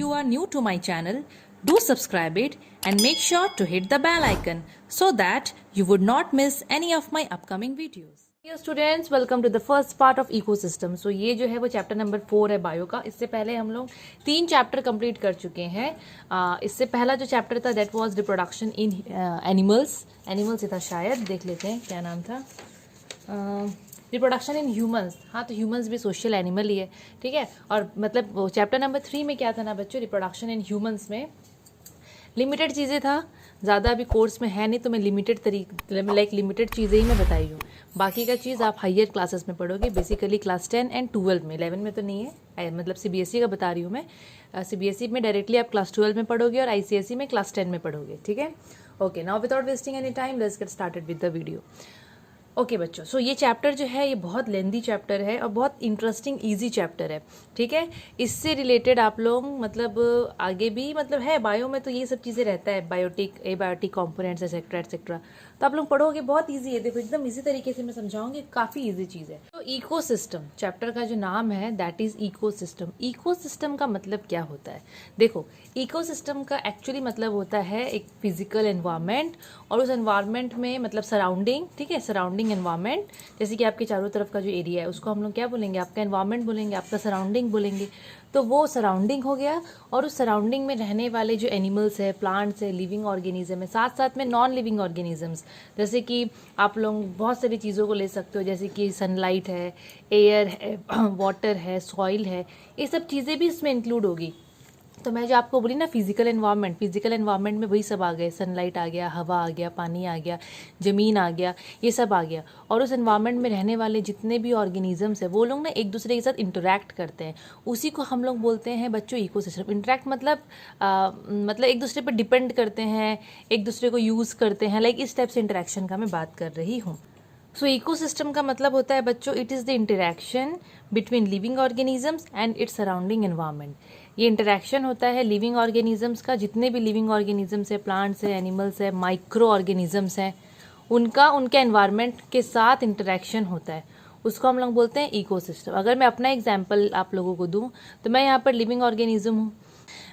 you are new to my channel, do subscribe it and make sure to hit the bell icon so that you would not miss any of my upcoming videos. Dear students, welcome to the first part of ecosystem. So ये जो है वो chapter number 4 है bio का. इससे पहले हम लोग 3 चैप्टर कंप्लीट कर चुके हैं. इससे पहला जो चैप्टर था that was reproduction in animals ही था शायद. देख लेते हैं क्या नाम था. Reproduction in humans. हाँ, तो ह्यूमंस भी सोशल एनिमल ही है, ठीक है. और मतलब चैप्टर नंबर 3 में क्या था ना बच्चों, रिप्रोडक्शन इन ह्यूमंस में लिमिटेड चीज़ें था. ज़्यादा अभी कोर्स में है नहीं, तो मैं लिमिटेड लिमिटेड चीज़ें ही मैं बताई हूँ. बाकी का चीज़ आप हायर क्लासेस में पढ़ोगे, बेसिकली क्लास 10 एंड 12 में. 11 में तो नहीं है, मतलब सीबीएसई का बता रही हूँ मैं. सीबीएसई में डायरेक्टली आप क्लास 12 में पढ़ोगे और आईसीएसई में क्लास 10 में पढ़ोगे, ठीक है. Okay, now without wasting any time let's get started with the video. Okay बच्चों, सो ये चैप्टर जो है ये बहुत लेंदी चैप्टर है और बहुत इंटरेस्टिंग इजी चैप्टर है, ठीक है. इससे रिलेटेड आप लोग मतलब आगे भी मतलब है बायो में तो ये सब चीज़ें रहता है, biotic, abiotic components etcetera etcetera. तो आप लोग पढ़ोगे, बहुत इजी है. देखो एकदम इजी तरीके से मैं समझाऊंगी, काफ़ी इजी चीज़ है. तो इकोसिस्टम चैप्टर का जो नाम है दैट इज़ इकोसिस्टम. इकोसिस्टम का मतलब क्या होता है? देखो, इकोसिस्टम का एक्चुअली मतलब होता है एक फिजिकल एनवायरनमेंट, और उस एनवायरनमेंट में मतलब सराउंडिंग, ठीक है, सराउंडिंग एनवायरनमेंट. जैसे कि आपके चारों तरफ का जो एरिया है उसको हम लोग क्या बोलेंगे, आपका एनवायरनमेंट बोलेंगे, आपका सराउंडिंग बोलेंगे. तो वो सराउंडिंग हो गया, और उस सराउंडिंग में रहने वाले जो एनिमल्स है, प्लांट्स है, लिविंग ऑर्गेनिज्म है, साथ साथ में नॉन लिविंग ऑर्गेनिजम्स. जैसे कि आप लोग बहुत सारी चीज़ों को ले सकते हो, जैसे कि सनलाइट है, एयर है, वाटर है, सॉइल है, ये सब चीज़ें भी इसमें इंक्लूड होगी. तो मैं जो आपको बोली ना फिजिकल एनवायरनमेंट में वही सब आ गए. सनलाइट आ गया, हवा आ गया, पानी आ गया, ज़मीन आ गया, ये सब आ गया. और उस एनवायरनमेंट में रहने वाले जितने भी ऑर्गेनिजम्स हैं वो लोग ना एक दूसरे के साथ इंटरेक्ट करते हैं. उसी को हम लोग बोलते हैं बच्चों इकोसिस्टम. इंटरेक्ट मतलब एक दूसरे पर डिपेंड करते हैं, एक दूसरे को यूज़ करते हैं, लाइक इस टाइप से इंटरेक्शन का मैं बात कर रही हूँ. सो इकोसिस्टम का मतलब होता है बच्चों, it is the interaction between living organisms and its surrounding environment. ये इंटरेक्शन होता है लिविंग ऑर्गेनिजम्स का, जितने भी लिविंग ऑर्गेनिजम्स है, प्लांट्स है, एनिमल्स है, माइक्रो ऑर्गेनिजम्स हैं, उनका उनके एनवायरनमेंट के साथ इंटरेक्शन होता है. उसको हम लोग बोलते हैं इकोसिस्टम. अगर मैं अपना एग्जांपल आप लोगों को दूं तो मैं यहाँ पर लिविंग ऑर्गेनिज्म हूँ.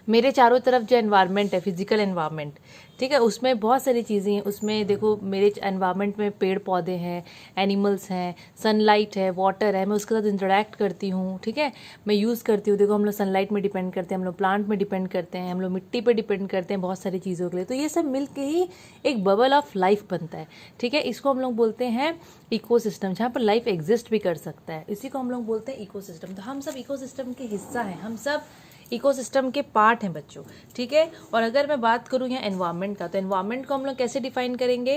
मेरे चारों तरफ जो एनवायरनमेंट है, फिजिकल एनवायरनमेंट, ठीक है, उसमें बहुत सारी चीज़ें हैं. उसमें देखो मेरे एनवायरनमेंट में पेड़ पौधे हैं, एनिमल्स हैं, सनलाइट है, वाटर है, मैं उसके साथ इंटरेक्ट करती हूँ, ठीक है, मैं यूज़ करती हूँ. देखो हम लोग सनलाइट में डिपेंड करते हैं, हम लोग प्लांट में डिपेंड करते हैं, हम लोग मिट्टी पर डिपेंड करते हैं बहुत सारी चीज़ों के लिए. तो ये सब मिल के ही एक बबल ऑफ लाइफ बनता है, ठीक है. इसको हम लोग बोलते हैं इकोसिस्टम, जहाँ पर लाइफ एग्जिस्ट भी कर सकता है. इसी को हम लोग बोलते हैं इकोसिस्टम. तो हम सब इकोसिस्टम के हिस्सा हैं, हम सब इकोसिस्टम के पार्ट हैं बच्चों, ठीक है. और अगर मैं बात करूँ यहाँ एनवायरनमेंट का, तो एनवायरनमेंट को हम लोग कैसे डिफाइन करेंगे?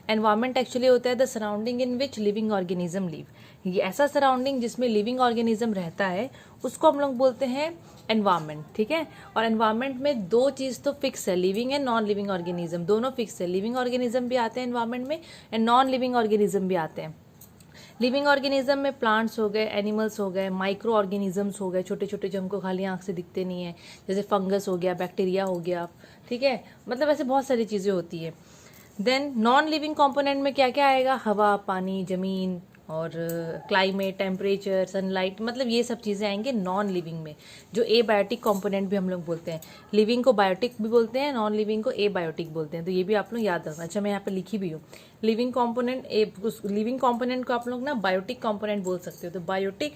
एनवायरनमेंट एक्चुअली होता है the surrounding in which living organism live. ये ऐसा सराउंडिंग जिसमें लिविंग ऑर्गेनिज्म रहता है उसको हम लोग बोलते हैं एनवायरनमेंट, ठीक है. और एनवायरनमेंट में दो चीज़ तो फिक्स है, living and non living organism, दोनों फिक्स है. लिविंग ऑर्गेनिज्म भी आते हैं एनवायरनमेंट में एंड नॉन लिविंग ऑर्गेनिज्म भी आते हैं. लिविंग ऑर्गेनिज्म में प्लांट्स हो गए, एनिमल्स हो गए, माइक्रो ऑर्गेनिजम्स हो गए, छोटे छोटे जो हमको खाली आंख से दिखते नहीं है, जैसे फंगस हो गया, बैक्टीरिया हो गया, ठीक है. मतलब ऐसे बहुत सारी चीज़ें होती है. देन नॉन लिविंग कंपोनेंट में क्या क्या आएगा? हवा, पानी, ज़मीन और क्लाइमेट, टेम्परेचर, सनलाइट, मतलब ये सब चीज़ें आएंगे नॉन लिविंग में, जो एबायोटिक कंपोनेंट भी हम लोग बोलते हैं. लिविंग को बायोटिक भी बोलते हैं, नॉन लिविंग को एबायोटिक बोलते हैं. तो ये भी आप लोग याद रखना. अच्छा, मैं यहाँ पे लिखी भी हूँ लिविंग कंपोनेंट. लिविंग कंपोनेंट को आप लोग ना बायोटिक कंपोनेंट बोल सकते हो. तो बायोटिक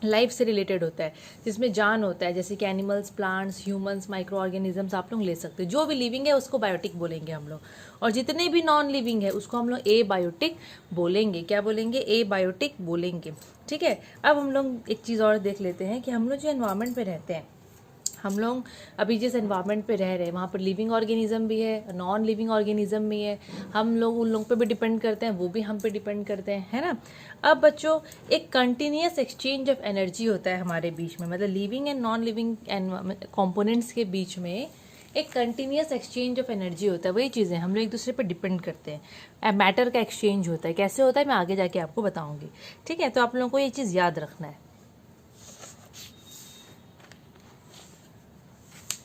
लाइफ से रिलेटेड होता है, जिसमें जान होता है, जैसे कि animals, plants, humans, micro organisms आप लोग ले सकते हो. जो भी लिविंग है उसको बायोटिक बोलेंगे हम लोग, और जितने भी नॉन लिविंग है उसको हम लोग ए बायोटिक बोलेंगे. क्या बोलेंगे? ए बायोटिक बोलेंगे, ठीक है. अब हम लोग एक चीज़ और देख लेते हैं कि हम लोग जो एनवायरनमेंट पे रहते हैं, हम लोग अभी जिस एनवायरनमेंट पे रह रहे हैं वहाँ पर लिविंग ऑर्गेनिज्म भी है, नॉन लिविंग ऑर्गेनिज्म भी है. हम लोग उन लोगों पे भी डिपेंड करते हैं, वो भी हम पे डिपेंड करते हैं, है ना. अब बच्चों, एक कंटिन्यूस एक्सचेंज ऑफ एनर्जी होता है हमारे बीच में, मतलब living and non living components के बीच में एक कंटिन्यूस एक्सचेंज ऑफ एनर्जी होता है. वही चीज़ें हम लोग एक दूसरे पर डिपेंड करते हैं. मैटर का एक्सचेंज होता है. कैसे होता है मैं आगे जाके आपको बताऊँगी, ठीक है. तो आप लोगों को ये चीज़ याद रखना है.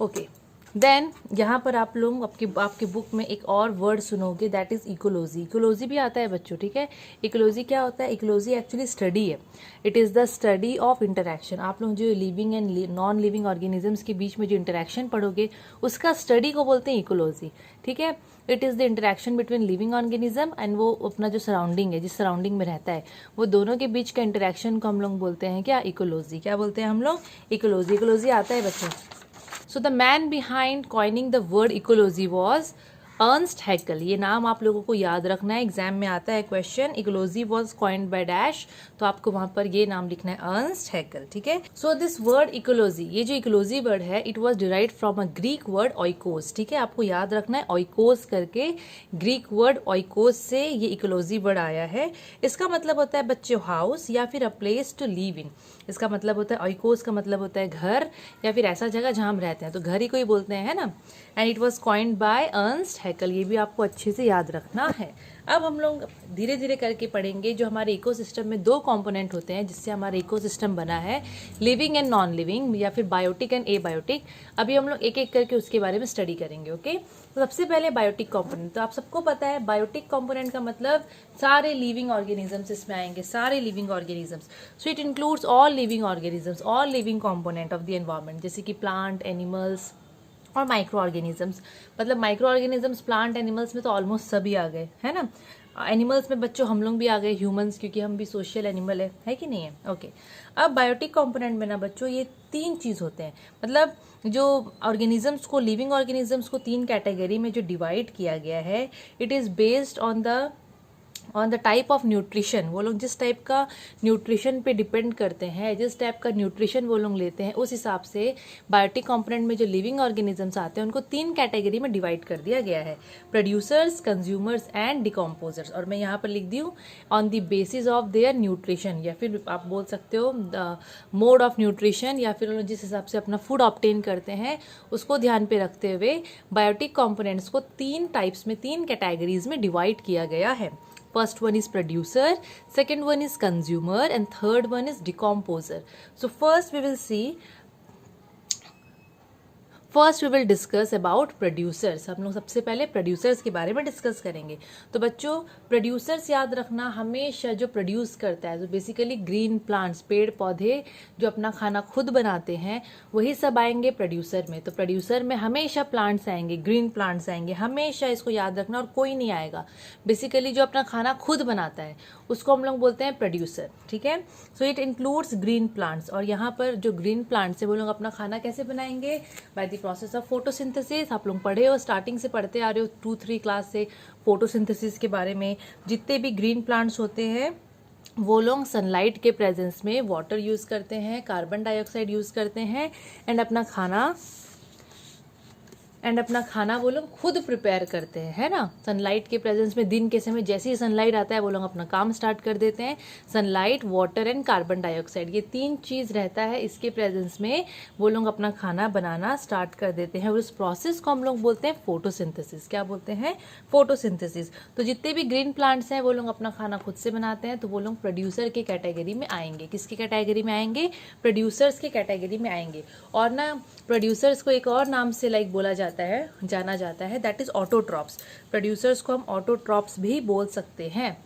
ओके, देन यहाँ पर आप लोग आपके बुक में एक और वर्ड सुनोगे, दैट इज़ इकोलॉजी। इकोलॉजी भी आता है बच्चों, ठीक है। इकोलॉजी क्या होता है? इकोलॉजी एक्चुअली स्टडी है, it is the study of interaction. आप लोग जो living and non living organisms के बीच में जो इंटरैक्शन पढ़ोगे उसका स्टडी को बोलते हैं इकोलॉजी, ठीक है। It is the interaction between living organism and वो अपना जो सराउंडिंग है, जिस सराउंडिंग में रहता है, वो दोनों के बीच का इंटरैक्शन को हम लोग बोलते हैं क्या? इकोलॉजी। क्या बोलते हैं हम लोग? इकोलॉजी। इकोलॉजी आता है बच्चों। So the man behind coining the word ecology was Ernst Haeckel. ये नाम आप लोगों को याद रखना है, एग्जाम में आता है question, ecology was coined by dash, तो आपको वहां पर ये नाम लिखना है, अर्नस्ट हैकल, ठीक है। सो दिस वर्ड इकोलॉजी, ये जो इकोलॉजी वर्ड है, it was derived from a Greek word oikos, ठीक है। आपको याद रखना है ऑइकोस करके, ग्रीक वर्ड ऑइकोस से ये इकोलॉजी वर्ड आया है। इसका मतलब होता है बच्चों हाउस या फिर a place to live in. इसका मतलब होता है, ऑइकोस का मतलब होता है घर या फिर ऐसा जगह जहां हम रहते हैं, तो घर ही को ही बोलते हैं, है ना। And it was coined by Ernst Haeckel, ये भी आपको अच्छे से याद रखना है। अब हम लोग धीरे धीरे करके पढ़ेंगे जो हमारे इकोसिस्टम में दो कंपोनेंट होते हैं जिससे हमारा इकोसिस्टम बना है, लिविंग एंड नॉन लिविंग या फिर बायोटिक एंड एबायोटिक। अभी हम लोग एक एक करके उसके बारे में स्टडी करेंगे, ओके। तो सबसे पहले बायोटिक कंपोनेंट, तो आप सबको पता है बायोटिक कंपोनेंट का मतलब सारे लिविंग ऑर्गेनिजम्स इसमें आएंगे, सारे living organisms. So it includes all living organisms, all living component of the environment, जैसे कि प्लांट, एनिमल्स और माइक्रो ऑर्गेनिजम्स। मतलब माइक्रो ऑर्गेनिजम्स प्लांट एनिमल्स में तो ऑलमोस्ट सभी आ गए, है ना। एनिमल्स में बच्चों हम लोग भी आ गए, ह्यूमंस, क्योंकि हम भी सोशल एनिमल है कि नहीं है, ओके। अब बायोटिक कंपोनेंट में ना बच्चों ये तीन चीज़ होते हैं, मतलब जो ऑर्गेनिजम्स को, लिविंग ऑर्गेनिजम्स को तीन कैटेगरी में जो डिवाइड किया गया है, it is based on the type of nutrition. वो लोग जिस टाइप का न्यूट्रिशन पे डिपेंड करते हैं, जिस टाइप का न्यूट्रिशन वो लोग लेते हैं, उस हिसाब से बायोटिक कंपोनेंट में जो लिविंग ऑर्गेनिजम्स आते हैं उनको तीन कैटेगरी में डिवाइड कर दिया गया है, प्रोड्यूसर्स, कंज्यूमर्स एंड डिकम्पोजर्स। और मैं यहाँ पर लिख दी हूँ on the basis of their nutrition, या फिर आप बोल सकते हो द मोड ऑफ न्यूट्रिशन, या फिर जिस हिसाब से अपना फूड ऑब्टेन करते हैं उसको ध्यान पे रखते हुए बायोटिक कंपोनेंट्स को तीन टाइप्स में, तीन कैटेगरीज में डिवाइड किया गया है। First one is producer, second one is consumer, and third one is decomposer. So first we will see, first we will discuss about producers. हम लोग सबसे पहले प्रोड्यूसर्स के बारे में डिस्कस करेंगे। तो बच्चों प्रोड्यूसर्स याद रखना, हमेशा जो प्रोड्यूस करता है, जो बेसिकली ग्रीन प्लांट्स, पेड़ पौधे जो अपना खाना खुद बनाते हैं, वही सब आएंगे प्रोड्यूसर में। तो प्रोड्यूसर में हमेशा प्लांट्स आएंगे, ग्रीन प्लांट्स आएंगे, हमेशा इसको याद रखना, और कोई नहीं आएगा। बेसिकली जो अपना खाना खुद बनाता है उसको हम लोग बोलते हैं प्रोड्यूसर, ठीक है। So it includes green plants, और यहाँ पर जो ग्रीन प्लांट्स है वो लोग अपना खाना कैसे बनाएंगे? By the process of photosynthesis. आप लोग पढ़े हो, स्टार्टिंग से पढ़ते आ रहे हो 2-3 क्लास से फोटोसिंथेसिस के बारे में। जितने भी ग्रीन प्लांट्स होते हैं वो लोग सनलाइट के प्रेजेंस में वाटर यूज करते हैं, कार्बन डाइऑक्साइड यूज करते हैं, एंड अपना खाना वो लोग खुद प्रिपेयर करते हैं, है ना। सनलाइट के प्रेजेंस में दिन के समय जैसे ही सनलाइट आता है वो लोग अपना काम स्टार्ट कर देते हैं। Sunlight, water and carbon dioxide, ये तीन चीज़ रहता है, इसके प्रेजेंस में वो लोग अपना खाना बनाना स्टार्ट कर देते हैं, और उस प्रोसेस को हम लोग बोलते हैं फोटोसिंथेसिस। क्या बोलते हैं? फोटोसिंथेसिस। तो जितने भी ग्रीन प्लांट्स हैं वो लोग अपना खाना खुद से बनाते हैं, तो वो लोग प्रोड्यूसर के कैटेगरी में आएंगे। किसकी कैटेगरी में आएंगे? प्रोड्यूसर्स के कैटेगरी में आएंगे। और ना प्रोड्यूसर्स को एक और नाम से जाना जाता है, दैट इज ऑटोट्रॉप्स। प्रोड्यूसर्स को हम ऑटोट्रॉप्स भी बोल सकते हैं।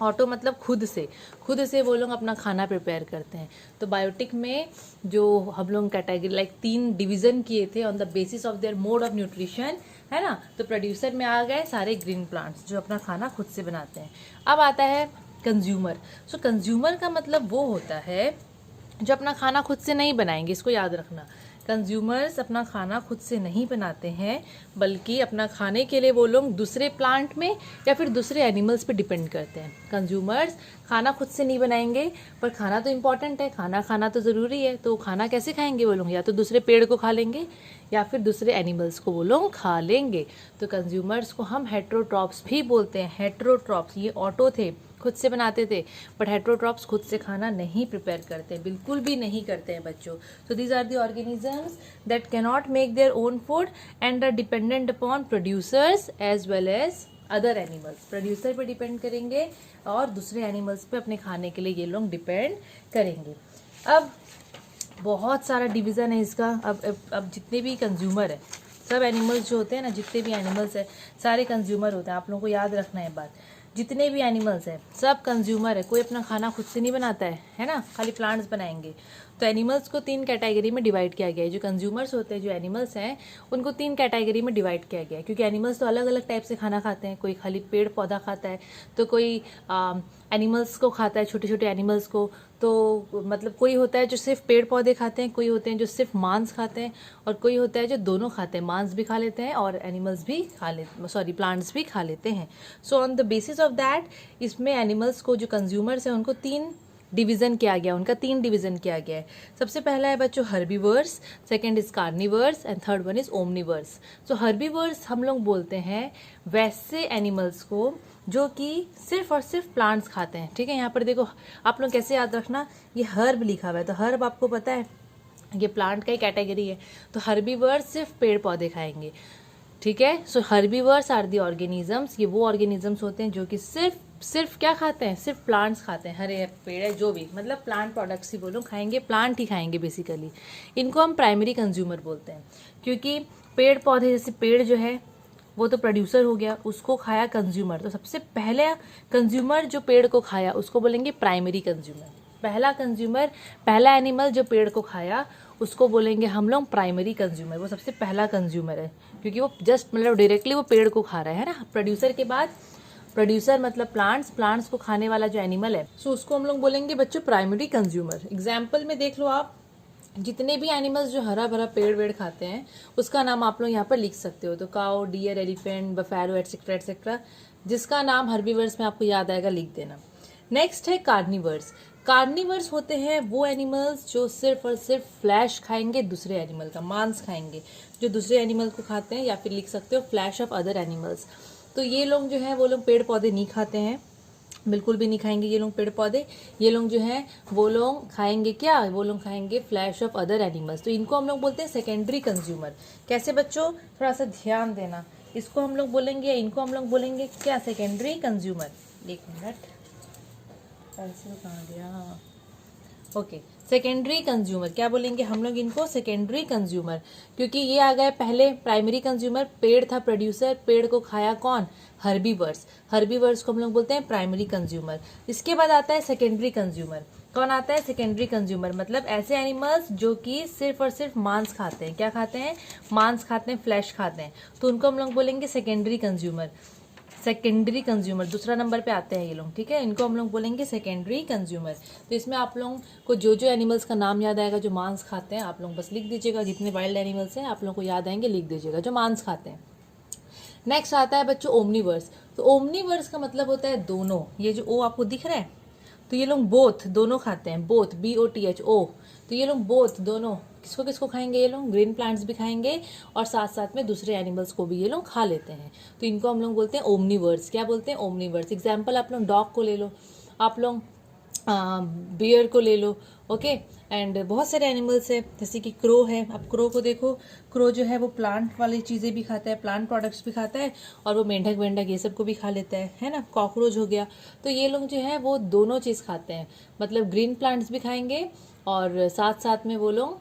ऑटो मतलब खुद से वो लोग अपना खाना प्रिपेयर करते हैं। तो बायोटिक में जो हम लोग कैटेगरी 3 डिवीजन किए थे on the basis of their mode of nutrition, है ना। तो प्रोड्यूसर में आ गए सारे ग्रीन प्लांट्स जो अपना खाना खुद से बनाते हैं। अब आता है कंज्यूमर। सो कंज्यूमर का मतलब वो होता है जो अपना खाना खुद से नहीं बनाएंगे, इसको याद रखना। कंज्यूमर्स अपना खाना खुद से नहीं बनाते हैं, बल्कि अपना खाने के लिए वो लोग दूसरे प्लांट में या फिर दूसरे एनिमल्स पे डिपेंड करते हैं। कंज्यूमर्स खाना खुद से नहीं बनाएंगे, पर खाना तो इम्पॉर्टेंट है, खाना तो ज़रूरी है। तो खाना कैसे खाएंगे वो लोग? या तो दूसरे पेड़ को खा लेंगे या फिर दूसरे एनिमल्स को वो लोग खा लेंगे। तो कंज्यूमर्स को हम हेट्रोट्रॉप्स भी बोलते हैं। हेट्रोट्रॉप्स, ये ऑटो थे, खुद से बनाते थे, बट हेट्रोट्रॉप्स खुद से खाना नहीं प्रिपेयर करते, बिल्कुल भी नहीं करते हैं बच्चों। So these are the organisms that can not make their own food and are dependent upon producers as well as other animals. Producer पे डिपेंड करेंगे और दूसरे एनिमल्स पे अपने खाने के लिए ये लोग डिपेंड करेंगे। अब बहुत सारा डिवीज़न है इसका। अब जितने भी कंज्यूमर है, सब एनिमल्स जो होते हैं ना, जितने भी एनिमल्स है सारे कंज्यूमर होते हैं। आप लोगों को याद रखना है बात, जितने भी एनिमल्स है सब कंज्यूमर है, कोई अपना खाना खुद से नहीं बनाता है ना, खाली प्लांट्स बनाएंगे। तो एनिमल्स को 3 कैटेगरी में डिवाइड किया गया है। जो कंज्यूमर्स होते हैं, जो एनिमल्स हैं, उनको 3 कैटेगरी में डिवाइड किया गया है, क्योंकि एनिमल्स तो अलग अलग टाइप से खाना खाते हैं। कोई खाली पेड़ पौधा खाता है, तो कोई एनिमल्स को खाता है, छोटे छोटे एनिमल्स को। तो मतलब कोई होता है जो सिर्फ पेड़ पौधे खाते हैं, कोई होते हैं जो सिर्फ मांस खाते हैं, और कोई होता है जो दोनों खाते हैं, मांस भी खा लेते हैं और एनिमल्स भी खा लेते, सॉरी प्लांट्स भी खा लेते हैं। So on the basis of that इसमें एनिमल्स को, जो कंज्यूमर्स हैं, उनको 3 डिवीजन किया गया, उनका 3 डिवीजन किया गया है। सबसे पहला है बच्चों herbivores, second is carnivores and third one is Omniverse. So herbivores हम लोग बोलते हैं वैसे एनिमल्स को जो कि सिर्फ और सिर्फ प्लांट्स खाते हैं। ठीक है, यहाँ पर देखो आप लोग कैसे याद रखना, ये हर्ब लिखा हुआ है, तो हर्ब आपको पता है ये प्लांट का ही कैटेगरी है। तो हर्बीवर्स सिर्फ पेड़ पौधे खाएंगे। ठीक है, सो हर्बीवर्स आर दी ऑर्गेनिजम्स, ये वो ऑर्गेनिजम्स होते हैं जो कि सिर्फ क्या खाते हैं, सिर्फ प्लांट्स खाते हैं। हरे पेड़ है जो भी, मतलब प्लांट प्रोडक्ट्स ही बोलो, खाएंगे प्लांट ही खाएंगे बेसिकली। इनको हम प्राइमरी कंज्यूमर बोलते हैं, क्योंकि पेड़ पौधे, जैसे पेड़ जो है वो तो प्रोड्यूसर हो गया, उसको खाया कंज्यूमर। तो सबसे पहले कंज्यूमर जो पेड़ को खाया उसको बोलेंगे प्राइमरी कंज्यूमर। पहला कंज्यूमर, पहला एनिमल जो पेड़ को खाया उसको बोलेंगे हम लोग प्राइमरी कंज्यूमर। वो सबसे पहला कंज्यूमर है, क्योंकि वो जस्ट मतलब डायरेक्टली वो पेड़ को खा रहा है ना। प्रोड्यूसर के बाद, प्रोड्यूसर मतलब प्लांट्स को खाने वाला जो एनिमल है, सो उसको हम लोग बोलेंगे बच्चों प्राइमरी कंज्यूमर। एग्जाम्पल में देख लो आप, जितने भी एनिमल्स जो हरा भरा पेड़ वेड़ खाते हैं उसका नाम आप लोग यहाँ पर लिख सकते हो। तो cow, deer, elephant, buffalo etcetera etcetera, जिसका नाम हर्बीवर्स में आपको याद आएगा लिख देना। नेक्स्ट है कार्निवर्स। कार्निवर्स होते हैं वो एनिमल्स जो सिर्फ और सिर्फ फ्लैश खाएंगे, दूसरे एनिमल का मांस खाएंगे, जो दूसरे एनिमल को खाते हैं, या फिर लिख सकते हो फ्लैश ऑफ अदर एनिमल्स। तो ये लोग जो है वो लोग पेड़ पौधे नहीं खाते हैं, बिल्कुल भी नहीं खाएंगे ये लोग पेड़ पौधे। ये लोग जो हैं वो लोग खाएंगे क्या, वो लोग खाएंगे फ्लैश ऑफ अदर एनिमल्स। तो इनको हम लोग बोलते हैं सेकेंडरी कंज्यूमर। कैसे बच्चों, थोड़ा सा ध्यान देना, इसको हम लोग बोलेंगे, इनको हम लोग बोलेंगे क्या, सेकेंडरी कंज्यूमर। एक मिनट, पेंसिल कहाँ गया, ओके, सेकेंडरी कंज्यूमर क्या बोलेंगे हम लोग इनको, सेकेंडरी कंज्यूमर, क्योंकि ये आ गए पहले प्राइमरी कंज्यूमर, पेड़ था प्रोड्यूसर, पेड़ को खाया कौन, हर्बीवर्स। हर्बीवर्स को हम लोग बोलते हैं प्राइमरी कंज्यूमर। इसके बाद आता है सेकेंडरी कंज्यूमर। कौन आता है सेकेंडरी कंज्यूमर, मतलब ऐसे एनिमल्स जो कि सिर्फ और सिर्फ मांस खाते हैं। क्या खाते हैं, मांस खाते हैं, फ्लैश खाते हैं, तो उनको हम लोग बोलेंगे सेकेंडरी कंज्यूमर। सेकेंडरी कंज्यूमर दूसरा नंबर पे आते हैं ये लोग। ठीक है, इनको हम लोग बोलेंगे सेकेंडरी कंज्यूमर। तो इसमें आप लोगों को जो जो एनिमल्स का नाम याद आएगा जो मांस खाते हैं, आप लोग बस लिख दीजिएगा। जितने वाइल्ड एनिमल्स हैं आप लोगों को याद आएंगे, लिख दीजिएगा जो मांस खाते हैं। नेक्स्ट आता है बच्चों ओमनीवर्स। तो ओमनीवर्स का मतलब होता है दोनों। ये जो ओ आपको दिख रहा है, तो ये लोग बोथ, दोनों खाते हैं, बोथ, BOTH। तो ये लोग बोथ, दोनों, किसको किसको खाएंगे, ये लोग ग्रीन प्लांट्स भी खाएंगे और साथ साथ में दूसरे एनिमल्स को भी ये लोग खा लेते हैं। तो इनको हम लोग बोलते हैं ओमनीवर्स। क्या बोलते हैं, ओमनीवर्स। एग्जाम्पल आप लोग डॉग को ले लो, आप लोग बियर को ले लो, ओके। एंड बहुत सारे एनिमल्स है, जैसे कि क्रो है। आप क्रो को देखो, क्रो जो है वो प्लांट वाली चीज़ें भी खाता है, प्लांट प्रोडक्ट्स भी खाता है, और वो मेंढक वेंढक ये सब को भी खा लेता है ना। कॉकरोच हो गया। तो ये लोग जो है वो दोनों चीज़ खाते हैं, मतलब ग्रीन प्लांट्स भी खाएंगे और साथ साथ में वो लोग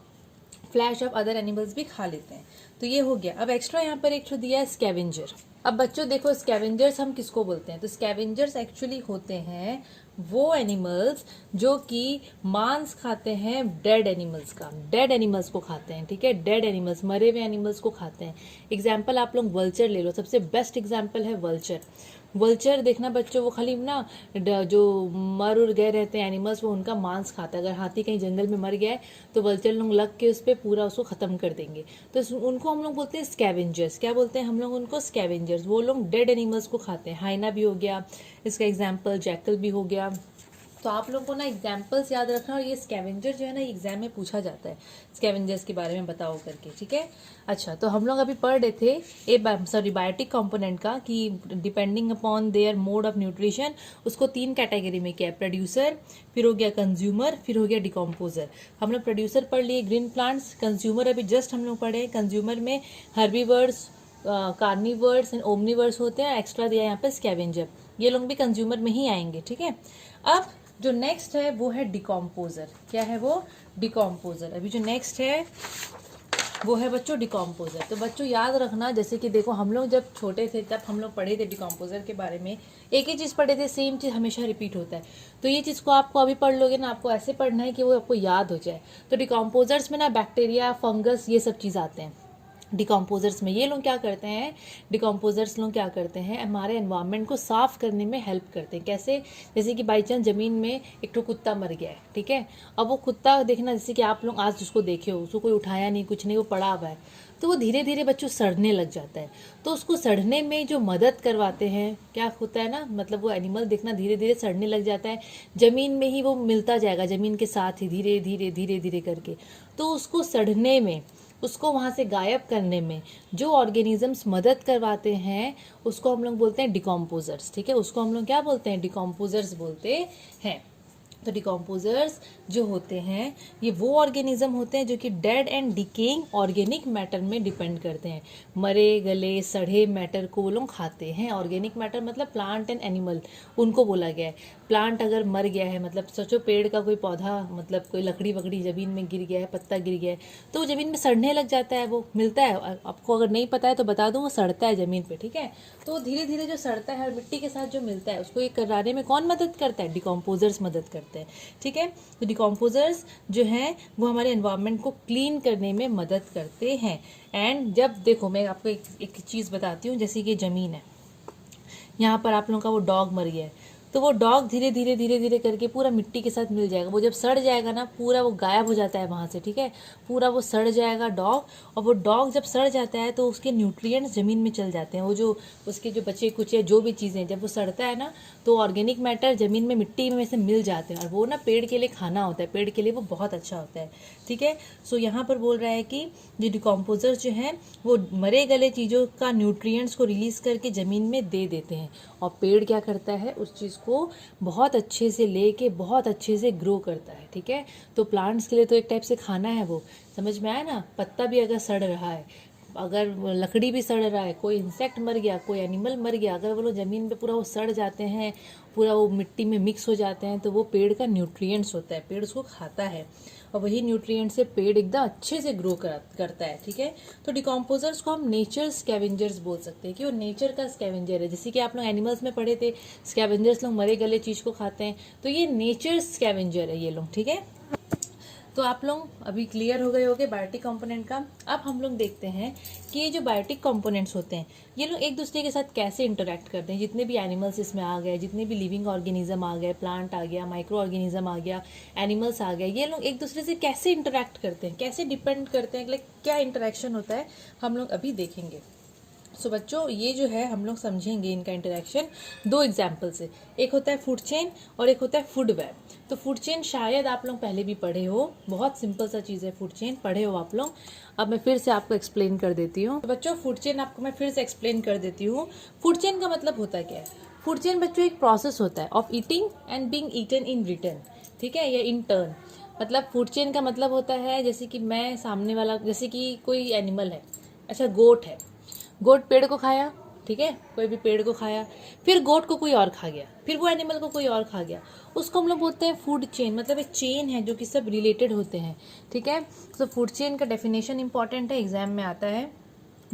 फ्लैश ऑफ अदर एनिमल्स भी खा लेते हैं। तो ये हो गया। अब एक्स्ट्रा यहाँ पर एक तो दिया है स्कैवेंजर। अब बच्चों देखो, स्कैवेंजर्स हम किसको बोलते हैं, तो स्कैवेंजर्स एक्चुअली होते हैं वो एनिमल्स जो कि मांस खाते हैं डेड एनिमल्स का, डेड एनिमल्स को खाते हैं। ठीक है, डेड एनिमल्स, मरे हुए एनिमल्स को खाते हैं। एग्जाम्पल आप लोग वल्चर ले लो, सबसे बेस्ट एग्जाम्पल है वल्चर। वल्चर देखना बच्चों, वो खाली ना जो मर उड़ गए रहते हैं एनिमल्स वो उनका मांस खाता है। अगर हाथी कहीं जंगल में मर गया है तो वल्चर लोग लग के उस पर पूरा उसको खत्म कर देंगे। तो उनको हम लोग बोलते हैं स्कैवेंजर्स। क्या बोलते हैं हम लोग उनको, स्कैवेंजर्स। वो लोग डेड एनिमल्स को खाते हैं। हाइना भी हो गया इसका एग्जाम्पल, जैकल भी हो गया। तो आप लोगों को ना एग्जाम्पल्स याद रखना, और ये स्कैवेंजर जो है ना एग्जाम में पूछा जाता है, स्कैवेंजर्स के बारे में बताओ करके। ठीक है, अच्छा, तो हम लोग अभी पढ़ रहे थे बायोटिक कंपोनेंट का, कि depending upon their mode of nutrition उसको 3 कैटेगरी में किया है, प्रोड्यूसर, फिर हो गया कंज्यूमर, फिर हो गया डिकम्पोजर। हम लोग प्रोड्यूसर पढ़ लिए ग्रीन प्लांट्स, कंज्यूमर अभी जस्ट हम लोग पढ़े। कंज्यूमर में हर्बीवर्स, कार्निवर्स एंड ओमनीवर्स होते हैं। एक्स्ट्रा दिया यहाँ पे स्कैवेंजर, ये लोग भी कंज्यूमर में ही आएंगे। ठीक है, अब जो नेक्स्ट है वो है डिकम्पोजर। क्या है वो, डिकम्पोजर। अभी जो नेक्स्ट है वो है बच्चों डिकम्पोजर। तो बच्चों याद रखना, जैसे कि देखो हम लोग जब छोटे थे तब हम लोग पढ़े थे डिकम्पोजर के बारे में, एक ही चीज़ पढ़े थे, सेम चीज़ हमेशा रिपीट होता है। तो ये चीज़ को आपको अभी पढ़ लोगे ना, आपको ऐसे पढ़ना है कि वो आपको याद हो जाए। तो डिकम्पोजर्स में ना बैक्टीरिया, फंगस, ये सब चीज़ आते हैं डिकम्पोजर्स में। ये लोग क्या करते हैं, डिकम्पोजर्स लोग क्या करते हैं, हमारे एनवायरनमेंट को साफ़ करने में हेल्प करते हैं। कैसे? जैसे कि बाई चांस ज़मीन में एक तो कुत्ता मर गया है, ठीक है, अब वो कुत्ता देखना, जैसे कि आप लोग आज उसको देखे हो, उसको कोई उठाया नहीं, कुछ नहीं, वो पड़ा हुआ है, तो वो धीरे धीरे बच्चों सड़ने लग जाता है। तो उसको सड़ने में जो मदद करवाते हैं, क्या होता है ना, मतलब वो एनिमल देखना धीरे धीरे सड़ने लग जाता है, ज़मीन में ही वो मिलता जाएगा, ज़मीन के साथ ही धीरे धीरे धीरे धीरे करके। तो उसको सड़ने में, उसको वहाँ से गायब करने में जो ऑर्गेनिजम्स मदद करवाते हैं, उसको हम लोग बोलते हैं डिकम्पोजर्स, ठीक है, उसको हम लोग क्या बोलते हैं, डिकम्पोजर्स बोलते हैं। तो डिकम्पोजर्स जो होते हैं ये वो ऑर्गेनिज्म होते हैं जो कि dead and decaying organic matter में डिपेंड करते हैं। मरे गले सड़े मैटर को वो लोग खाते हैं। ऑर्गेनिक मैटर मतलब प्लांट एंड एनिमल, उनको बोला गया है। प्लांट अगर मर गया है, मतलब सोचो पेड़ का कोई पौधा, मतलब कोई लकड़ी वकड़ी ज़मीन में गिर गया है, पत्ता गिर गया है, तो ज़मीन में सड़ने लग जाता है, वो मिलता है। आपको अगर नहीं पता है तो बता दूँ, वो सड़ता है ज़मीन पे, ठीक है। तो धीरे धीरे जो सड़ता है और मिट्टी के साथ जो मिलता है, उसको ये कराने में कौन मदद करता है, डिकम्पोजर्स मदद करते हैं, ठीक है। तो डिकम्पोजर्स जो हैं वो हमारे एनवायरनमेंट को क्लीन करने में मदद करते हैं। एंड जब देखो मैं आपको एक चीज़ बताती हूँ, जैसे कि ज़मीन है, यहाँ पर आप लोगों का वो डॉग मर गया है, तो वो डॉग धीरे धीरे धीरे धीरे करके पूरा मिट्टी के साथ मिल जाएगा। वो जब सड़ जाएगा ना, पूरा वो गायब हो जाता है वहाँ से, ठीक है, पूरा वो सड़ जाएगा डॉग। और वो डॉग जब सड़ जाता है तो उसके न्यूट्रिएंट्स ज़मीन में चल जाते हैं, वो जो उसके जो बचे कुचे जो भी चीज़ें, जब वो सड़ता है ना तो ऑर्गेनिक मैटर ज़मीन में मिट्टी में से मिल जाते हैं, और वो ना पेड़ के लिए खाना होता है, पेड़ के लिए वो बहुत अच्छा होता है, ठीक है। सो यहाँ पर बोल रहा है कि जो डिकम्पोजर्स जो हैं वो मरे गले चीज़ों का न्यूट्रिएंट्स को रिलीज़ करके ज़मीन में दे देते हैं, और पेड़ क्या करता है, उस चीज़ को बहुत अच्छे से लेके बहुत अच्छे से ग्रो करता है, ठीक है। तो प्लांट्स के लिए तो एक टाइप से खाना है वो, समझ में आया ना। पत्ता भी अगर सड़ रहा है, अगर लकड़ी भी सड़ रहा है, कोई इंसेक्ट मर गया, कोई एनिमल मर गया, अगर वो लोग ज़मीन पे पूरा वो सड़ जाते हैं, पूरा वो मिट्टी में मिक्स हो जाते हैं, तो वो पेड़ का न्यूट्रिएंट्स होता है, पेड़ उसको खाता है, और वही न्यूट्रिएंट से पेड़ एकदम अच्छे से ग्रो करता है, ठीक है। तो डिकम्पोजर्स को हम नेचर स्कैवेंजर्स बोल सकते हैं कि वो नेचर का स्कैवेंजर है। जैसे कि आप लोग एनिमल्स में पढ़े थे, स्कैवेंजर्स लोग मरे गले चीज़ को खाते हैं, तो ये नेचर स्कैवेंजर है ये लोग, ठीक है। तो आप लोग अभी क्लियर हो गए होंगे बायोटिक कंपोनेंट का। अब हम लोग देखते हैं कि ये जो बायोटिक कंपोनेंट्स होते हैं ये लोग एक दूसरे के साथ कैसे इंटरेक्ट करते हैं। जितने भी एनिमल्स इसमें आ गए, जितने भी लिविंग ऑर्गेनिज्म आ गए, प्लांट आ गया, माइक्रो ऑर्गेनिज्म आ गया, एनिमल्स आ गए, ये लोग एक दूसरे से कैसे इंटरेक्ट करते हैं, कैसे डिपेंड करते हैं, लाइक क्या इंटरेक्शन होता है, हम लोग अभी देखेंगे। सो बच्चों ये जो है हम लोग समझेंगे इनका इंटरेक्शन दो एग्जाम्पल से। एक होता है फूड चेन और एक होता है फूड वेब। तो फूड चेन शायद आप लोग पहले भी पढ़े हो, बहुत सिंपल सा चीज़ है, फूड चेन पढ़े हो आप लोग। अब मैं फिर से आपको एक्सप्लेन कर देती हूँ। तो बच्चों फूड चेन आपको मैं फिर से एक्सप्लेन कर देती हूँ। फूड चेन का मतलब होता क्या है? फूड चेन बच्चों एक प्रोसेस होता है of eating and being eaten in return, ठीक है, या इन टर्न। मतलब फूड चेन का मतलब होता है जैसे कि मैं सामने वाला, जैसे कि कोई एनिमल है, अच्छा गोट है, गोट पेड़ को खाया, ठीक है, कोई भी पेड़ को खाया, फिर गोट को कोई और खा गया, फिर वो एनिमल को कोई और खा गया, उसको हम लोग बोलते हैं फूड चेन। मतलब एक चेन है जो कि सब रिलेटेड होते हैं, ठीक है। तो फूड चेन का डेफिनेशन इंपॉर्टेंट है, एग्जाम में आता है।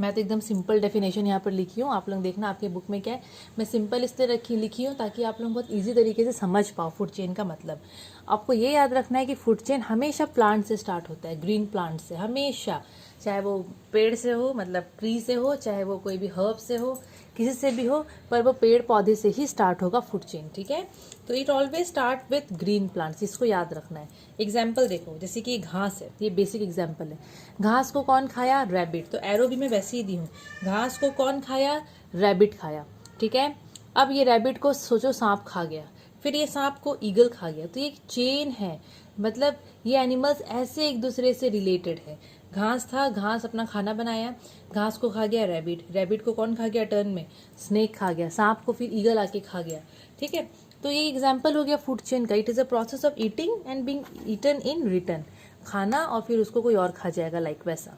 मैं तो एकदम सिंपल डेफिनेशन यहाँ पर लिखी हूँ, आप लोग देखना आपके बुक में क्या है। मैं सिंपल इसलिए लिखी हूँ ताकि आप लोग बहुत इजी तरीके से समझ पाओ फूड चेन का मतलब। आपको ये याद रखना है कि फूड चेन हमेशा प्लांट से स्टार्ट होता है, ग्रीन प्लांट से, हमेशा, चाहे वो पेड़ से हो, मतलब ट्री से हो, चाहे वो कोई भी हर्ब से हो, किसी से भी हो, पर वो पेड़ पौधे से ही स्टार्ट होगा फूड चेन, ठीक है। तो it always start with green plants, इसको याद रखना है। एग्जाम्पल देखो, जैसे कि घास है, ये बेसिक एग्जाम्पल है। घास को कौन खाया? रैबिट। तो एरो भी मैं वैसे ही दी हूँ, घास को कौन खाया? रैबिट खाया, ठीक है। अब ये रैबिट को सोचो सांप खा गया, फिर ये सांप को ईगल खा गया, तो ये एक चेन है। मतलब ये एनिमल्स ऐसे एक दूसरे से रिलेटेड है। घास था, घास अपना खाना बनाया, घास को खा गया रैबिट, रैबिट को कौन खा गया टर्न में? स्नेक खा गया, सांप को फिर ईगल आके खा गया, ठीक है। तो ये एग्जाम्पल हो गया फूड चेन का। It is a process of eating and being eaten in return, खाना और फिर उसको कोई और खा जाएगा, लाइक वैसा।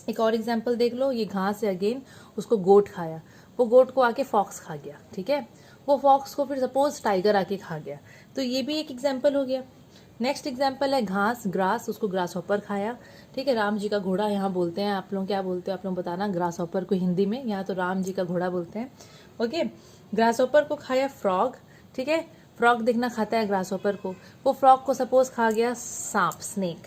एक और एग्जाम्पल देख लो, ये घास है अगेन, उसको गोट खाया, वो गोट को आके फॉक्स खा गया, ठीक है, वो फॉक्स को फिर सपोज टाइगर आके खा गया, तो ये भी एक एग्जाम्पल हो गया। नेक्स्ट एग्जाम्पल है घास, ग्रास, उसको ग्रास हॉपर खाया, ठीक है। राम जी का घोड़ा यहाँ बोलते हैं, आप लोग क्या बोलते हो आप लोग बताना, ग्रास हॉपर को हिंदी में, यहाँ तो राम जी का घोड़ा बोलते हैं। ओके, ग्रास हॉपर को खाया फ्रॉग, ठीक है। फ्रॉग देखना खाता है ग्रास हॉपर को, वो फ्रॉग को सपोज खा गया सांप, स्नेक,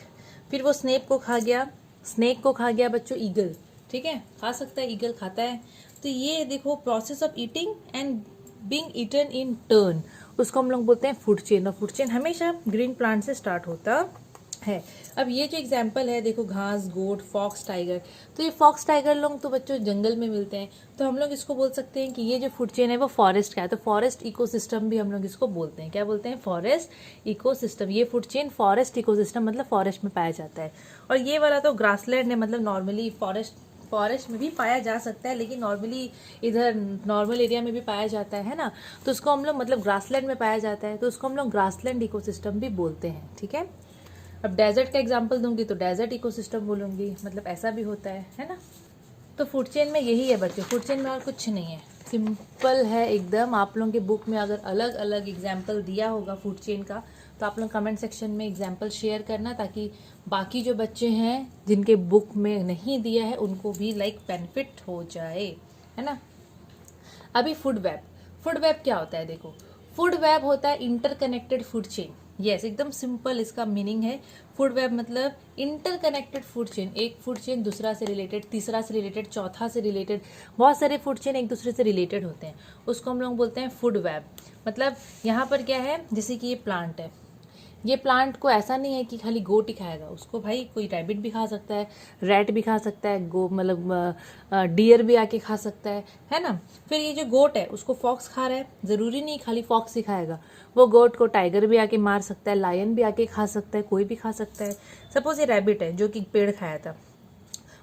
फिर वो स्नेक को खा गया, स्नेक को खा गया बच्चों ईगल, ठीक है, खा सकता है, ईगल खाता है। तो ये देखो process of eating and being eaten in turn, उसको हम लोग बोलते हैं फूड चेन, और फूड चेन हमेशा ग्रीन प्लांट से स्टार्ट होता है। अब ये जो एग्जाम्पल है देखो, घास, गोट, फॉक्स, टाइगर, तो ये फॉक्स टाइगर लोग तो बच्चों जंगल में मिलते हैं, तो हम लोग इसको बोल सकते हैं कि ये जो फूड चेन है वो फॉरेस्ट का है, तो फॉरेस्ट इकोसिस्टम भी हम लोग इसको बोलते हैं, क्या बोलते हैं, फॉरेस्ट इकोसिस्टम। ये फूड चेन फॉरेस्ट इकोसिस्टम मतलब फॉरेस्ट में पाया जाता है। और ये वाला तो ग्रासलैंड है, मतलब नॉर्मली फॉरेस्ट में भी पाया जा सकता है, लेकिन नॉर्मली इधर नॉर्मल एरिया में भी पाया जाता है ना, तो उसको हम लोग मतलब ग्रासलैंड में पाया जाता है, तो उसको हम लोग ग्रासलैंड इकोसिस्टम भी बोलते हैं, ठीक है। अब डेजर्ट का एग्जांपल दूंगी तो डेजर्ट इकोसिस्टम बोलूंगी, मतलब ऐसा भी होता है ना। तो फूड चेन में यही है बच्चों, फूड चेन में और कुछ नहीं है, सिंपल है एकदम। आप लोगों के बुक में अगर अलग अलग एग्जाम्पल दिया होगा फूड चेन का, तो आप लोग कमेंट सेक्शन में एग्जाम्पल शेयर करना, ताकि बाकी जो बच्चे हैं जिनके बुक में नहीं दिया है उनको भी लाइक बेनिफिट हो जाए, है ना। अभी फूड वेब, फूड वेब क्या होता है देखो, फूड वेब होता है इंटरकनेक्टेड फूड चेन, यस एकदम सिंपल इसका मीनिंग है। फूड वेब मतलब इंटरकनेक्टेड फूड चेन, एक फूड चेन दूसरा से रिलेटेड, तीसरा से रिलेटेड, चौथा से रिलेटेड, बहुत सारे फूड चेन एक दूसरे से रिलेटेड होते हैं, उसको हम लोग बोलते हैं फूड वेब। मतलब यहाँ पर क्या है, जैसे कि ये प्लांट है, ये प्लांट को ऐसा नहीं है कि खाली गोट ही खाएगा, उसको भाई कोई रैबिट भी खा सकता है, रैट भी खा सकता है, गो मतलब डियर भी आके खा सकता है ना। फिर ये जो गोट है उसको फॉक्स खा रहा है, जरूरी नहीं खाली फॉक्स ही खाएगा, वो गोट को टाइगर भी आके मार सकता है, लायन भी आके खा सकता है, कोई भी खा सकता है। सपोज ये रैबिट है जो कि पेड़ खाया था,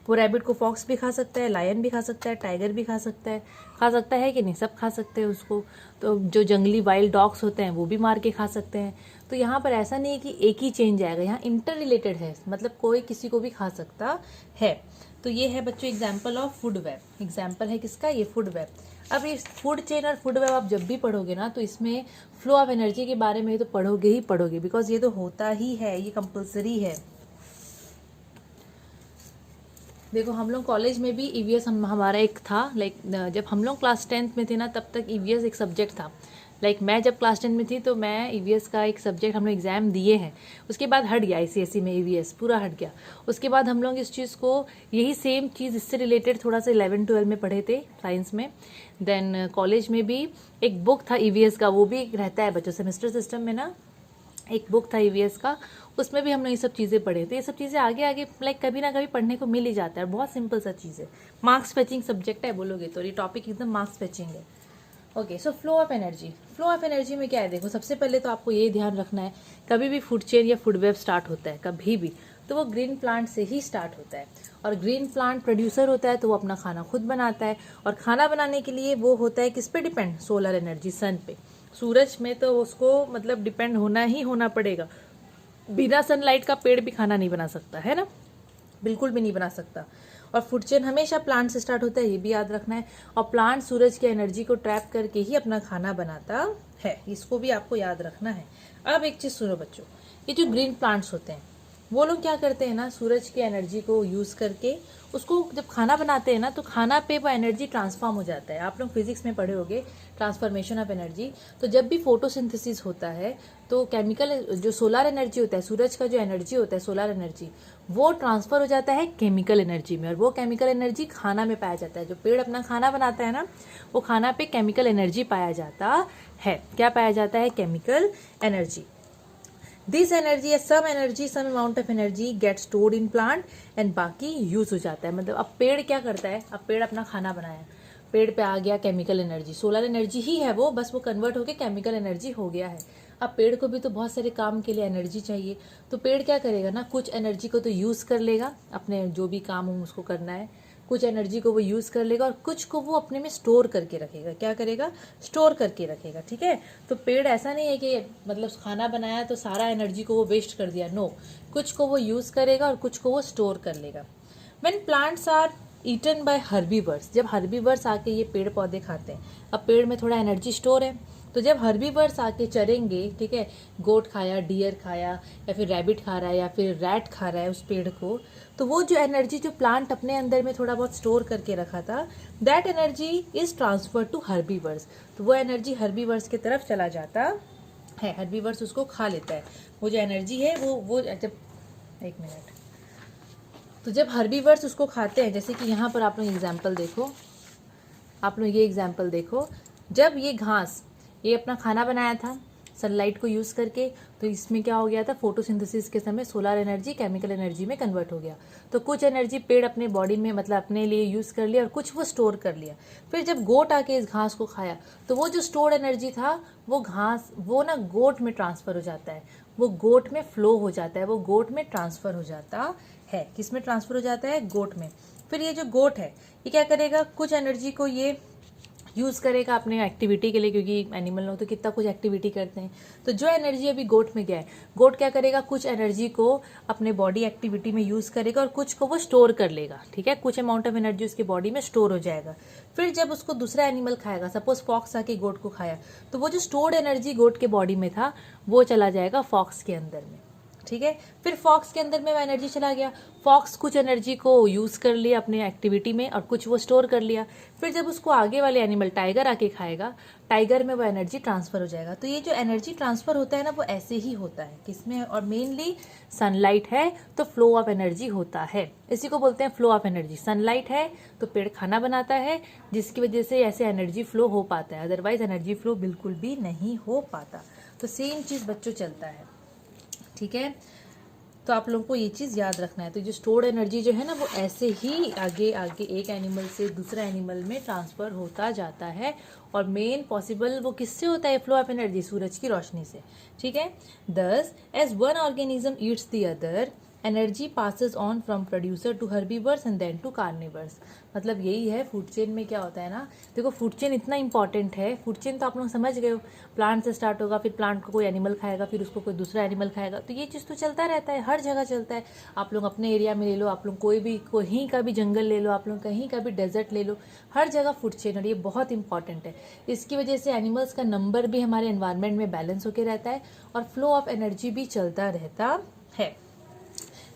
वो रैबिट को फॉक्स भी खा सकता है, लायन भी खा सकता है, टाइगर भी खा सकता है कि नहीं, सब खा सकते हैं उसको। तो जो जंगली वाइल्ड डॉग्स होते हैं वो भी मार के खा सकते हैं। तो यहाँ पर ऐसा नहीं है कि एक ही चेंज आएगा, यहाँ इंटर रिलेटेड है, मतलब कोई किसी को भी खा सकता है। तो ये है बच्चों example of food web, example है किसका, ये फूड वेब। अब इस फूड चेन और फूड वेब आप जब भी पढ़ोगे ना, तो इसमें फ्लो ऑफ एनर्जी के बारे में तो पढ़ोगे ही पढ़ोगे, बिकॉज ये तो होता ही है, ये कंपल्सरी है। देखो हम लोग कॉलेज में भी ईवीएस हमारा एक था, लाइक जब हम लोग क्लास 10th में थे ना, तब तक ईवीएस एक सब्जेक्ट था। लाइक मैं जब क्लास 10 में थी तो मैं ईवीएस का एक सब्जेक्ट हम लोग एग्जाम दिए हैं, उसके बाद हट गया आईसीएसई में, ईवीएस पूरा हट गया। उसके बाद हम लोग इस चीज़ को, यही सेम चीज़ इससे रिलेटेड थोड़ा सा 11-12 में पढ़े थे साइंस में। देन कॉलेज में भी एक बुक था ईवीएस का, वो भी रहता है बच्चों सेमेस्टर सिस्टम में ना, एक बुक था ईवीएस का, उसमें भी हमने ये सब चीज़ें पढ़े थे। ये सब चीज़ें आगे आगे लाइक कभी ना कभी पढ़ने को मिल ही जाता है, बहुत सिंपल सा चीज़ है, मार्क्स फेचिंग सब्जेक्ट है बोलोगे तो, ये टॉपिक एकदम मार्क्स फेचिंग है। Okay, so flow of energy, flow of energy में क्या है देखो, सबसे पहले तो आपको ये ध्यान रखना है, कभी भी फूड चेन या फूड वेब स्टार्ट होता है कभी भी, तो वो ग्रीन प्लांट से ही स्टार्ट होता है। और ग्रीन प्लांट प्रोड्यूसर होता है, तो वो अपना खाना खुद बनाता है, और खाना बनाने के लिए वो होता है किस पे डिपेंड, सोलर एनर्जी, सन पे, सूरज में, तो उसको मतलब डिपेंड होना ही होना पड़ेगा। बिना सनलाइट का पेड़ भी खाना नहीं बना सकता है ना, बिल्कुल भी नहीं बना सकता। और फूड चेन हमेशा प्लांट से स्टार्ट होता है, ये भी याद रखना है। और प्लांट सूरज की एनर्जी को ट्रैप करके ही अपना खाना बनाता है, इसको भी आपको याद रखना है। अब एक चीज सुनो बच्चों, ये जो ग्रीन प्लांट्स होते हैं वो लोग क्या करते हैं ना, सूरज की एनर्जी को यूज करके उसको जब खाना बनाते हैं ना, तो खाना पे वो एनर्जी ट्रांसफॉर्म हो जाता है। आप लोग फिजिक्स में पढ़े होंगे ट्रांसफॉर्मेशन ऑफ एनर्जी। तो जब भी फोटोसिंथेसिस होता है तो केमिकल जो सोलर एनर्जी होता है, सूरज का जो एनर्जी होता है सोलर एनर्जी, वो ट्रांसफर हो जाता है केमिकल एनर्जी में, और वो केमिकल एनर्जी खाना में पाया जाता है। जो पेड़ अपना खाना बनाता है ना, वो खाना पे केमिकल एनर्जी पाया जाता है। क्या पाया जाता है, chemical energy. This energy, some amount of energy get stored in plant and बाकी यूज हो जाता है। मतलब अब पेड़ क्या करता है, अब पेड़ अपना खाना बनाया, पेड़ पे आ गया केमिकल एनर्जी, सोलर एनर्जी ही है वो, बस वो कन्वर्ट होके केमिकल एनर्जी हो गया है। अब पेड़ को भी तो बहुत सारे काम के लिए एनर्जी चाहिए, तो पेड़ क्या करेगा ना, कुछ एनर्जी को तो यूज कर लेगा, अपने जो भी काम हो उसको करना है, कुछ एनर्जी को वो यूज कर लेगा, और कुछ को वो अपने में स्टोर करके रखेगा। क्या करेगा, स्टोर करके रखेगा, ठीक है। तो पेड़ ऐसा नहीं है कि मतलब खाना बनाया तो सारा एनर्जी को वो वेस्ट कर दिया, नो, कुछ को वो यूज करेगा और कुछ को वो स्टोर कर लेगा। When plants are eaten by herbivores, जब हर्बीवर्स आके ये पेड़ पौधे खाते हैं, अब पेड़ में थोड़ा एनर्जी स्टोर है, तो जब हर्बीवर्स आके चरेंगे, ठीक है, गोट खाया, डियर खाया, या फिर रैबिट खा रहा है, या फिर रैट खा रहा है उस पेड़ को, तो वो जो एनर्जी जो प्लांट अपने अंदर में थोड़ा बहुत स्टोर करके रखा था, that energy is transfer to herbivores. तो वो एनर्जी हर्बीवर्स की तरफ चला जाता है, हर्बीवर्स उसको खा लेता है। वो जो एनर्जी है वो जब, एक मिनट, तो जब हर्बीवर्स उसको खाते हैं, जैसे कि यहाँ पर आप लोग एग्जाम्पल देखो, आप लोग ये एग्जाम्पल देखो, जब ये घास ये अपना खाना बनाया था सनलाइट को यूज़ करके, तो इसमें क्या हो गया था, फोटोसिंथेसिस के समय सोलर एनर्जी केमिकल एनर्जी में कन्वर्ट हो गया। तो कुछ एनर्जी पेड़ अपने बॉडी में मतलब अपने लिए यूज़ कर लिया और कुछ वो स्टोर कर लिया। फिर जब गोट आके इस घास को खाया, तो वो जो स्टोर्ड एनर्जी था वो घास वो ना गोट में ट्रांसफ़र हो जाता है, वो गोट में फ्लो हो जाता है, वो गोट में ट्रांसफ़र हो जाता है। किस में ट्रांसफ़र हो जाता है? गोट में। फिर ये जो गोट है ये क्या करेगा, कुछ एनर्जी को ये यूज़ करेगा अपने एक्टिविटी के लिए, क्योंकि एनिमल लोग तो कितना कुछ एक्टिविटी करते हैं। तो जो एनर्जी अभी गोट में गया है, गोट क्या करेगा, कुछ एनर्जी को अपने बॉडी एक्टिविटी में यूज़ करेगा और कुछ को वो स्टोर कर लेगा, ठीक है, कुछ अमाउंट ऑफ एनर्जी उसके बॉडी में स्टोर हो जाएगा। फिर जब उसको दूसरा एनिमल खाएगा, सपोज फॉक्स आके गोट को खाया, तो वो जो स्टोर्ड एनर्जी गोट के बॉडी में था वो चला जाएगा फॉक्स के अंदर में, ठीक है। फिर फॉक्स के अंदर में वो एनर्जी चला गया, फॉक्स कुछ एनर्जी को यूज़ कर लिया अपने एक्टिविटी में और कुछ वो स्टोर कर लिया। फिर जब उसको आगे वाले एनिमल टाइगर आके खाएगा, टाइगर में वो एनर्जी ट्रांसफ़र हो जाएगा। तो ये जो एनर्जी ट्रांसफ़र होता है ना, वो ऐसे ही होता है, किसमें, और मेनली सनलाइट है तो फ्लो ऑफ एनर्जी होता है, इसी को बोलते हैं फ्लो ऑफ एनर्जी। सनलाइट है तो पेड़ खाना बनाता है, जिसकी वजह से ऐसे एनर्जी फ्लो हो पाता है, अदरवाइज एनर्जी फ्लो बिल्कुल भी नहीं हो पाता। तो सेम चीज़ बच्चों चलता है, ठीक है। तो आप लोगों को ये चीज़ याद रखना है। तो जो स्टोर्ड एनर्जी जो है ना, वो ऐसे ही आगे आगे एक एनिमल से दूसरा एनिमल में ट्रांसफ़र होता जाता है। और मेन पॉसिबल वो किससे होता है, फ्लो ऑफ एनर्जी, सूरज की रोशनी से, ठीक है। Thus as one organism eats the other, energy passes on from producer to herbivores and then to carnivores. मतलब यही है फूड चेन में क्या होता है ना। देखो फूड चेन इतना इंपॉर्टेंट है, फूड चेन तो आप लोग समझ गए हो, प्लांट से स्टार्ट होगा, फिर प्लांट को कोई एनिमल खाएगा, फिर उसको कोई दूसरा एनिमल खाएगा। तो ये चीज़ तो चलता रहता है, हर जगह चलता है। आप लोग अपने एरिया में ले लो, आप लोग कोई भी कहीं का भी जंगल ले लो, आप लोग कहीं का भी डेजर्ट ले लो, हर जगह फूड चेन, और ये बहुत इंपॉर्टेंट है। इसकी वजह से एनिमल्स का नंबर भी हमारे एनवायरनमेंट में बैलेंस होकर रहता है और फ्लो ऑफ एनर्जी भी चलता रहता है।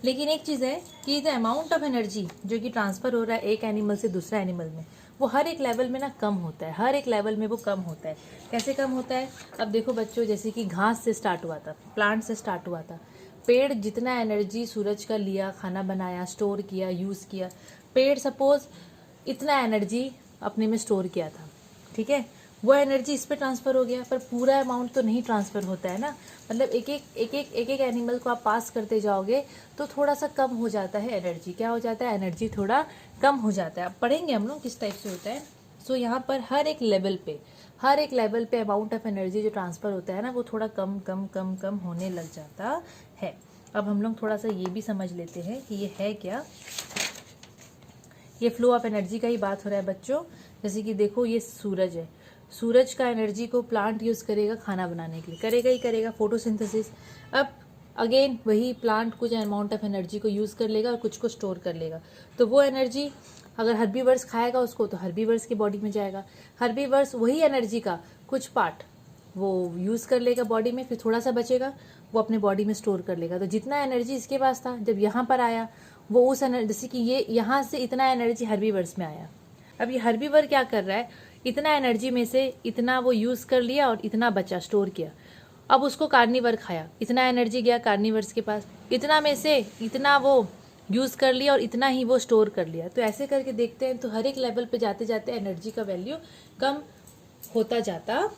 लेकिन एक चीज़ है कि द अमाउंट ऑफ एनर्जी जो कि ट्रांसफ़र हो रहा है एक एनिमल से दूसरा एनिमल में, वो हर एक लेवल में ना कम होता है, हर एक लेवल में वो कम होता है। कैसे कम होता है? अब देखो बच्चों, जैसे कि घास से स्टार्ट हुआ था, प्लांट से स्टार्ट हुआ था, पेड़ जितना एनर्जी सूरज का लिया, खाना बनाया, स्टोर किया, यूज़ किया, पेड़ सपोज इतना एनर्जी अपने में स्टोर किया था, ठीक है, वो एनर्जी इस पे ट्रांसफ़र हो गया, पर पूरा अमाउंट तो नहीं ट्रांसफ़र होता है ना। मतलब एक एक एनिमल को आप पास करते जाओगे तो थोड़ा सा कम हो जाता है एनर्जी। क्या हो जाता है? एनर्जी थोड़ा कम हो जाता है। अब पढ़ेंगे हम लोग किस टाइप से होता है। सो यहाँ पर हर एक लेवल पे अमाउंट ऑफ एनर्जी जो ट्रांसफ़र होता है ना, वो थोड़ा कम कम कम कम होने लग जाता है। अब हम लोग थोड़ा सा ये भी समझ लेते हैं कि ये है क्या। ये फ्लो ऑफ एनर्जी का ही बात हो रहा है बच्चों। जैसे कि देखो ये सूरज है, सूरज का एनर्जी को प्लांट यूज़ करेगा खाना बनाने के लिए, करेगा ही करेगा, फोटोसिंथेसिस। अब अगेन वही प्लांट कुछ अमाउंट ऑफ एनर्जी को यूज़ कर लेगा और कुछ को स्टोर कर लेगा। तो वो एनर्जी अगर हर्बीवर्स खाएगा उसको तो हर्बीवर्स की बॉडी में जाएगा, हर्बीवर्स वही एनर्जी का कुछ पार्ट वो यूज़ कर लेगा बॉडी में, फिर थोड़ा सा बचेगा वो अपने बॉडी में स्टोर कर लेगा। तो जितना एनर्जी इसके पास था जब यहाँ पर आया, वो उस एनर्जी, जैसे कि ये यहाँ से इतना एनर्जी हर्बीवर्स में आया, अब ये हर्बीवर क्या कर रहा है, इतना एनर्जी में से इतना वो यूज़ कर लिया और इतना बचा, स्टोर किया। अब उसको कार्निवर खाया, इतना एनर्जी गया कार्निवर्स के पास, इतना में से इतना वो यूज़ कर लिया और इतना ही वो स्टोर कर लिया। तो ऐसे करके देखते हैं तो हर एक लेवल पे जाते जाते एनर्जी का वैल्यू कम होता जाता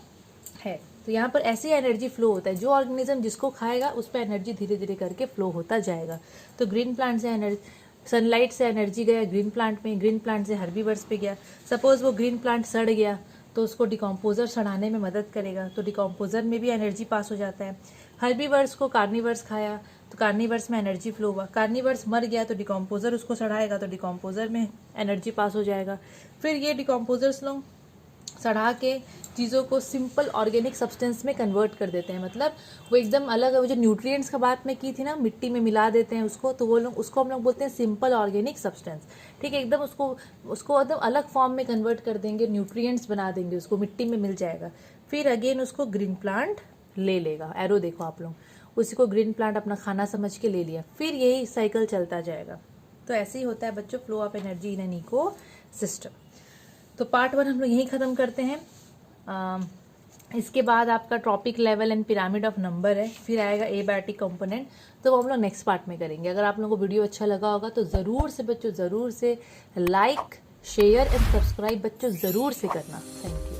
है। तो यहाँ पर ऐसे ही एनर्जी फ्लो होता है, जो ऑर्गेनिज्म जिसको खाएगा उस पर एनर्जी धीरे धीरे करके फ्लो होता जाएगा। तो ग्रीन प्लांट से एनर्जी, सनलाइट से एनर्जी गया ग्रीन प्लांट में, ग्रीन प्लांट से हर्बीवर्स पे गया। सपोज वो ग्रीन प्लांट सड़ गया तो उसको डिकम्पोजर सड़ाने में मदद करेगा, तो डिकम्पोजर में भी एनर्जी पास हो जाता है। हर्बीवर्स को कार्निवर्स खाया तो कार्निवर्स में एनर्जी फ्लो हुआ, कार्निवर्स मर गया तो डिकम्पोजर उसको सड़ाएगा तो डिकम्पोजर में एनर्जी पास हो जाएगा। फिर ये डिकम्पोजर्स लोग सड़ा के चीज़ों को सिंपल ऑर्गेनिक सब्सटेंस में कन्वर्ट कर देते हैं। मतलब वो एकदम अलग, वो जो न्यूट्रिएंट्स का बात मैं की थी ना, मिट्टी में मिला देते हैं उसको, तो वो लोग उसको हम लोग बोलते हैं सिंपल ऑर्गेनिक सब्सटेंस, ठीक है। एकदम उसको एकदम अलग फॉर्म में कन्वर्ट कर देंगे, न्यूट्रिएंट्स बना देंगे उसको, मिट्टी में मिल जाएगा। फिर अगेन उसको ग्रीन प्लांट ले लेगा, एरो देखो आप लोग, उसी को ग्रीन प्लांट अपना खाना समझ के ले लिया, फिर यही साइकिल चलता जाएगा। तो ऐसे ही होता है बच्चों flow of energy in an ecosystem. तो पार्ट 1 हम लोग यहीं ख़त्म करते हैं। इसके बाद आपका trophic level and pyramid of number है, फिर आएगा एबायोटिक कंपोनेंट, तो वो हम लोग नेक्स्ट पार्ट में करेंगे। अगर आप लोगों को वीडियो अच्छा लगा होगा तो ज़रूर से बच्चों, ज़रूर से लाइक शेयर एंड सब्सक्राइब बच्चों ज़रूर से करना। Thank you.